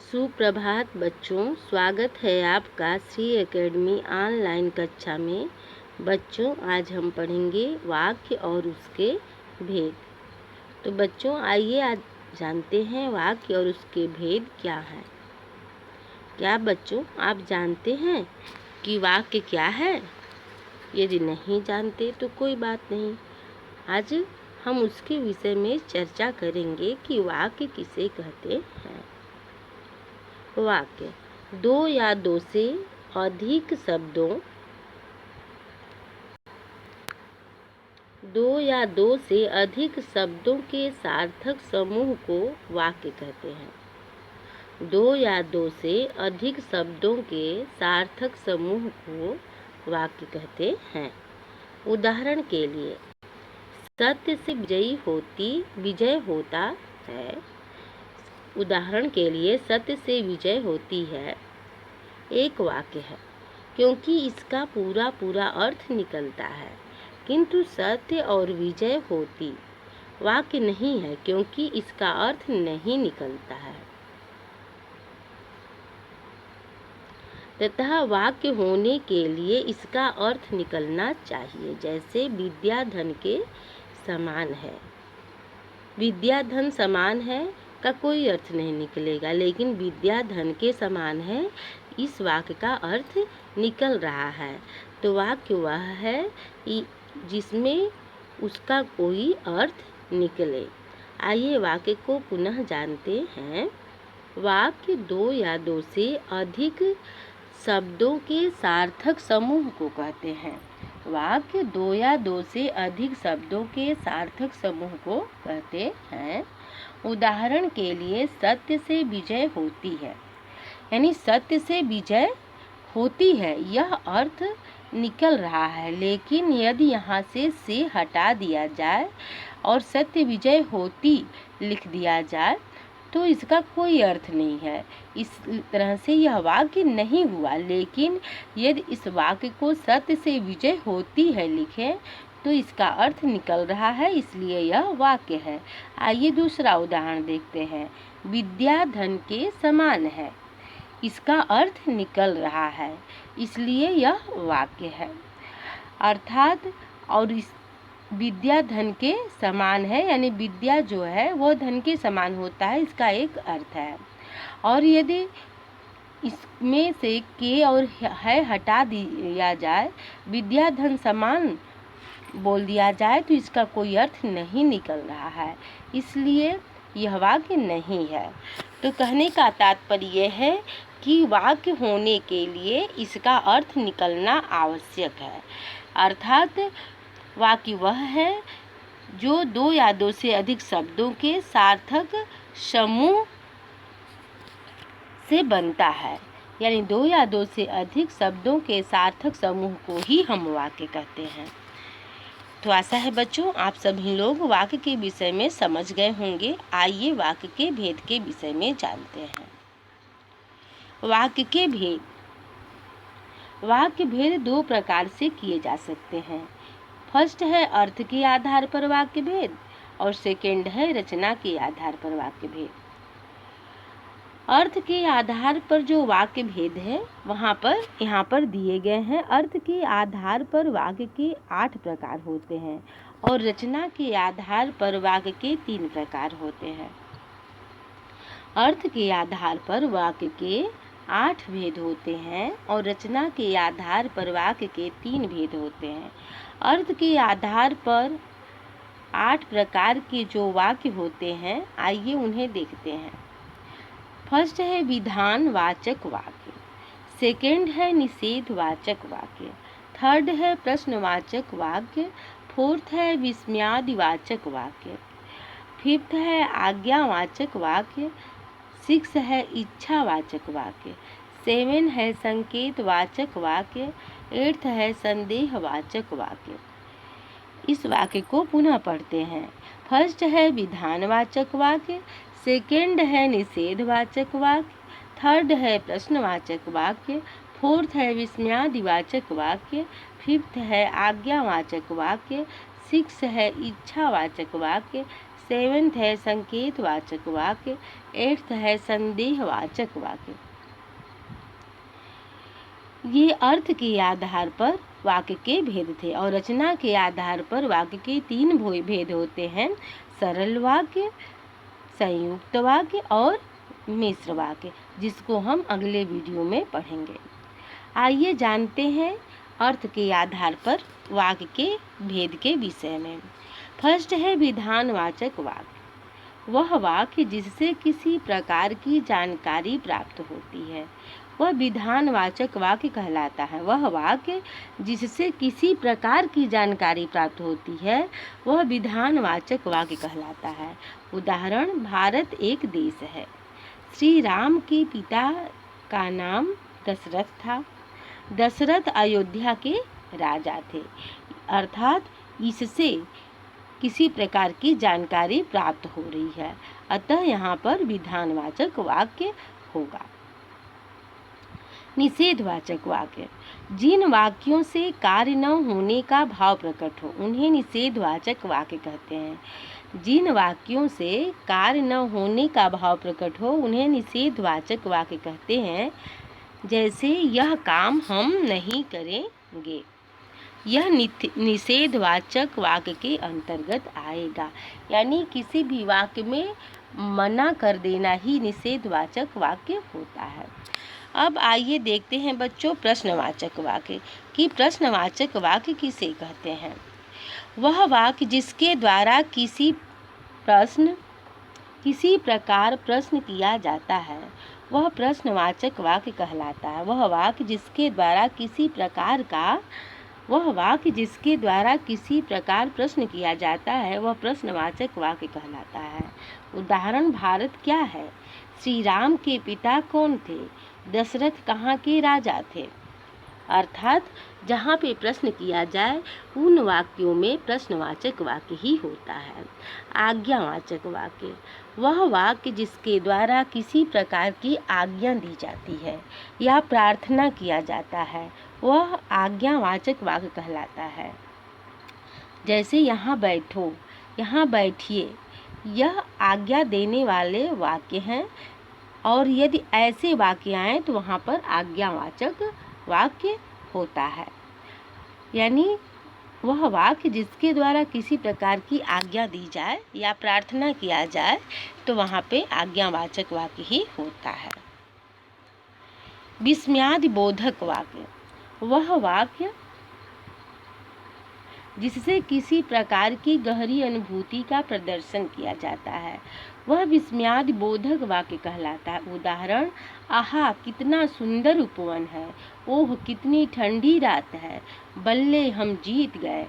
सुप्रभात बच्चों, स्वागत है आपका श्री एकेडमी ऑनलाइन कक्षा में। बच्चों, आज हम पढ़ेंगे वाक्य और उसके भेद। तो बच्चों, आइए आज जानते हैं वाक्य और उसके भेद क्या है। क्या बच्चों आप जानते हैं कि वाक्य क्या है? यदि नहीं जानते तो कोई बात नहीं, आज हम उसके विषय में चर्चा करेंगे कि वाक्य किसे कहते हैं। वाक्य दो या दो से अधिक शब्दों के सार्थक समूह को वाक्य कहते हैं। दो या दो से अधिक शब्दों के सार्थक समूह को वाक्य कहते हैं। उदाहरण के लिए, सत्य से विजय होता है। उदाहरण के लिए, सत्य से विजय होती है एक वाक्य है, क्योंकि इसका पूरा अर्थ निकलता है। किंतु सत्य और विजय होती वाक्य नहीं है, क्योंकि इसका अर्थ नहीं निकलता है। तथा वाक्य होने के लिए इसका अर्थ निकलना चाहिए। जैसे विद्या धन के समान है। विद्या धन समान है का कोई अर्थ नहीं निकलेगा, लेकिन विद्या धन के समान है इस वाक्य का अर्थ निकल रहा है। तो वाक्य वह है जिसमें उसका कोई अर्थ निकले। आइए वाक्य को पुनः जानते हैं। वाक्य दो या दो से अधिक शब्दों के सार्थक समूह को कहते हैं। वाक्य दो या दो से अधिक शब्दों के सार्थक समूह को कहते हैं। उदाहरण के लिए, सत्य से विजय होती है, यानी सत्य से विजय होती है यह अर्थ निकल रहा है। लेकिन यदि यहाँ से हटा दिया जाए और सत्य विजय होती लिख दिया जाए तो इसका कोई अर्थ नहीं है। इस तरह से यह वाक्य नहीं हुआ। लेकिन यदि इस वाक्य को सत्य से विजय होती है लिखें तो इसका अर्थ निकल रहा है, इसलिए यह वाक्य है। आइए दूसरा उदाहरण देखते हैं। विद्या धन के समान है, इसका अर्थ निकल रहा है, इसलिए यह वाक्य है। अर्थात और इस विद्या धन के समान है, यानी विद्या जो है वह धन के समान होता है, इसका एक अर्थ है। और यदि इसमें से के और है हटा दिया जाए, विद्या धन समान बोल दिया जाए तो इसका कोई अर्थ नहीं निकल रहा है, इसलिए यह वाक्य नहीं है। तो कहने का तात्पर्य यह है कि वाक्य होने के लिए इसका अर्थ निकलना आवश्यक है। अर्थात वाक्य वह है जो दो या दो से अधिक शब्दों के सार्थक समूह से बनता है, यानी दो या दो से अधिक शब्दों के सार्थक समूह को ही हम वाक्य कहते हैं। तो आशा है बच्चों आप सभी लोग वाक्य के विषय में समझ गए होंगे। आइए वाक्य के भेद के विषय में जानते हैं। वाक्य के भेद। वाक्य भेद दो प्रकार से किए जा सकते हैं। फर्स्ट है अर्थ के आधार पर वाक्य भेद और सेकंड है रचना के आधार पर वाक्य भेद। अर्थ के आधार पर जो वाक्य भेद है यहाँ पर दिए गए हैं। अर्थ के आधार पर वाक्य के 8 प्रकार होते हैं और रचना के आधार पर वाक्य के 3 प्रकार होते हैं। अर्थ के आधार पर वाक्य के 8 भेद होते हैं और रचना के आधार पर वाक्य के 3 भेद होते हैं। अर्थ के आधार पर 8 प्रकार के जो वाक्य होते हैं, आइए उन्हें देखते हैं। फर्स्ट है विधानवाचक वाक्य, सेकंड है निषेधवाचक वाक्य, थर्ड है प्रश्नवाचक वाक्य, फोर्थ है विस्मयादिवाचक वाक्य, फिफ्थ है आज्ञावाचक वाक्य, सिक्स है इच्छावाचक वाक्य, सेवन है संकेतवाचक वाक्य, एट्थ है संदेहवाचक वाक्य। इस वाक्य को पुनः पढ़ते हैं। फर्स्ट है विधानवाचक वाक्य, सेकंड है निषेधवाचक वाक्य, थर्ड है प्रश्नवाचक वाक्य, फोर्थ है विस्मयादिवाचक वाक्य, फिफ्थ है आज्ञावाचक वाक्य, सिक्स है इच्छावाचक वाक्य, 7th है संकेतवाचक वाक्य, 8th है संदेहवाचक वाक्य। ये अर्थ के आधार पर वाक्य के भेद थे और रचना के आधार पर वाक्य के 3 भेद होते हैं, सरल वाक्य, संयुक्त वाक्य और मिश्र वाक्य, जिसको हम अगले वीडियो में पढ़ेंगे। आइए जानते हैं अर्थ के आधार पर वाक्य के भेद के विषय में। फर्स्ट है विधानवाचक वाक्य, वह वाक्य जिससे किसी प्रकार की जानकारी प्राप्त होती है वह विधानवाचक वाक्य कहलाता है। वह वाक्य जिससे किसी प्रकार की जानकारी प्राप्त होती है वह विधानवाचक वाक्य कहलाता है। उदाहरण, भारत एक देश है। श्री राम के पिता का नाम दशरथ था। दशरथ अयोध्या के राजा थे। अर्थात इससे किसी प्रकार की जानकारी प्राप्त हो रही है, अतः यहाँ पर विधानवाचक वाक्य होगा। निषेधवाचक वाक्य, जिन वाक्यों से कार्य न होने का भाव प्रकट हो उन्हें निषेधवाचक वाक्य कहते हैं। जिन वाक्यों से कार्य न होने का भाव प्रकट हो उन्हें निषेधवाचक वाक्य कहते हैं। जैसे, यह काम हम नहीं करेंगे, यह निषेधवाचक वाक्य के अंतर्गत आएगा। यानी किसी भी वाक्य में मना कर देना ही निषेधवाचक वाक्य होता है। अब आइए देखते हैं बच्चों प्रश्नवाचक वाक्य कि प्रश्नवाचक वाक्य किसे कहते हैं। वह वाक्य जिसके द्वारा किसी प्रकार प्रश्न किया जाता है वह प्रश्नवाचक वाक्य कहलाता है। वह वाक्य जिसके द्वारा किसी प्रकार प्रश्न किया जाता है वह प्रश्नवाचक वाक्य कहलाता है। उदाहरण, भारत क्या है? श्री राम के पिता कौन थे? दशरथ कहाँ के राजा थे? अर्थात जहाँ पे प्रश्न किया जाए उन वाक्यों में प्रश्नवाचक वाक्य ही होता है। आज्ञावाचक वाक्य, वह वाक्य जिसके द्वारा किसी प्रकार की आज्ञा दी जाती है या प्रार्थना किया जाता है वह आज्ञावाचक वाक्य कहलाता है। जैसे, यहाँ बैठो, यहाँ बैठिए, यह आज्ञा देने वाले वाक्य हैं और यदि ऐसे वाक्य आए तो वहाँ पर आज्ञावाचक वाक्य होता है। यानी वह वाक्य जिसके द्वारा किसी प्रकार की आज्ञा दी जाए या प्रार्थना किया जाए तो वहाँ पे आज्ञावाचक वाक्य ही होता है। विस्मयादिबोधक वाक्य, वह वाक्य जिससे किसी प्रकार की गहरी अनुभूति का प्रदर्शन किया जाता है वह विस्मयादिबोधक वाक्य कहलाता है। उदाहरण, आहा कितना सुंदर उपवन है, ओह कितनी ठंडी रात है, बल्ले हम जीत गए।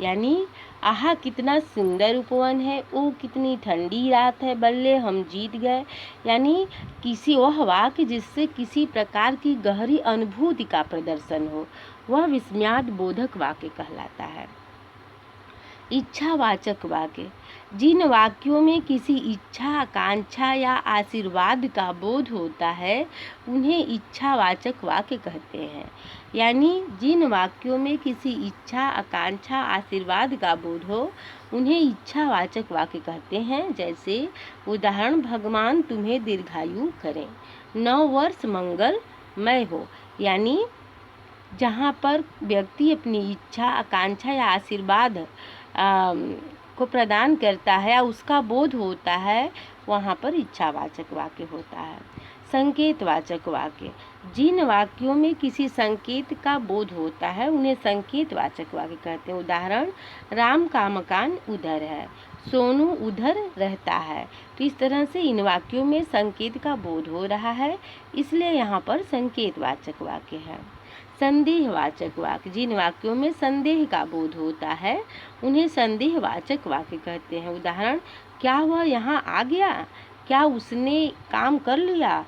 यानी आहा कितना सुंदर उपवन है, ओह कितनी ठंडी रात है, बल्ले हम जीत गए। यानी किसी वह वाक्य जिससे किसी प्रकार की गहरी अनुभूति का प्रदर्शन हो वह विस्मयादिबोधक वाक्य कहलाता है। इच्छावाचक वाक्य, जिन वाक्यों में किसी इच्छा, आकांक्षा या आशीर्वाद का बोध होता है उन्हें इच्छावाचक वाक्य कहते हैं। यानी जिन वाक्यों में किसी इच्छा, आकांक्षा, आशीर्वाद का बोध हो उन्हें इच्छावाचक वाक्य कहते हैं। जैसे, उदाहरण, भगवान तुम्हें दीर्घायु करें, 9 वर्ष मंगलमय हो। यानी जहाँ पर व्यक्ति अपनी इच्छा, आकांक्षा या आशीर्वाद को प्रदान करता है या उसका बोध होता है वहाँ पर इच्छावाचक वाक्य होता है। संकेतवाचक वाक्य, जिन वाक्यों में किसी संकेत का बोध होता है उन्हें संकेतवाचक वाक्य कहते हैं। उदाहरण, राम का मकान उधर है, सोनू उधर रहता है। तो इस तरह से इन वाक्यों में संकेत का बोध हो रहा है, इसलिए यहाँ पर संकेतवाचक वाक्य है। संदेहवाचक वाक्य, जिन वाक्यों में संदेह का बोध होता है उन्हें संदेहवाचक वाक्य कहते हैं। उदाहरण, क्या वह यहाँ आ गया? क्या उसने काम कर लिया?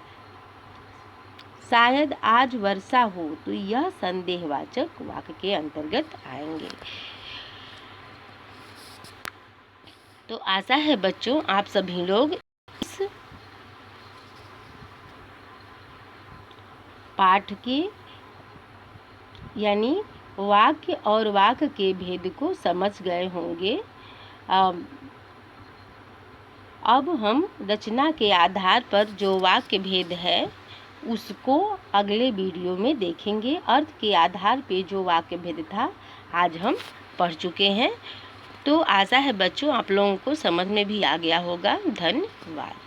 शायद आज वर्षा हो। तो यह संदेहवाचक वाक्य के अंतर्गत आएंगे। तो आशा है बच्चों आप सभी लोग इस पाठ के यानी वाक्य और वाक्य के भेद को समझ गए होंगे। अब हम रचना के आधार पर जो वाक्य भेद है उसको अगले वीडियो में देखेंगे। अर्थ के आधार पे जो वाक्य भेद था आज हम पढ़ चुके हैं। तो आशा है बच्चों आप लोगों को समझ में भी आ गया होगा। धन्यवाद।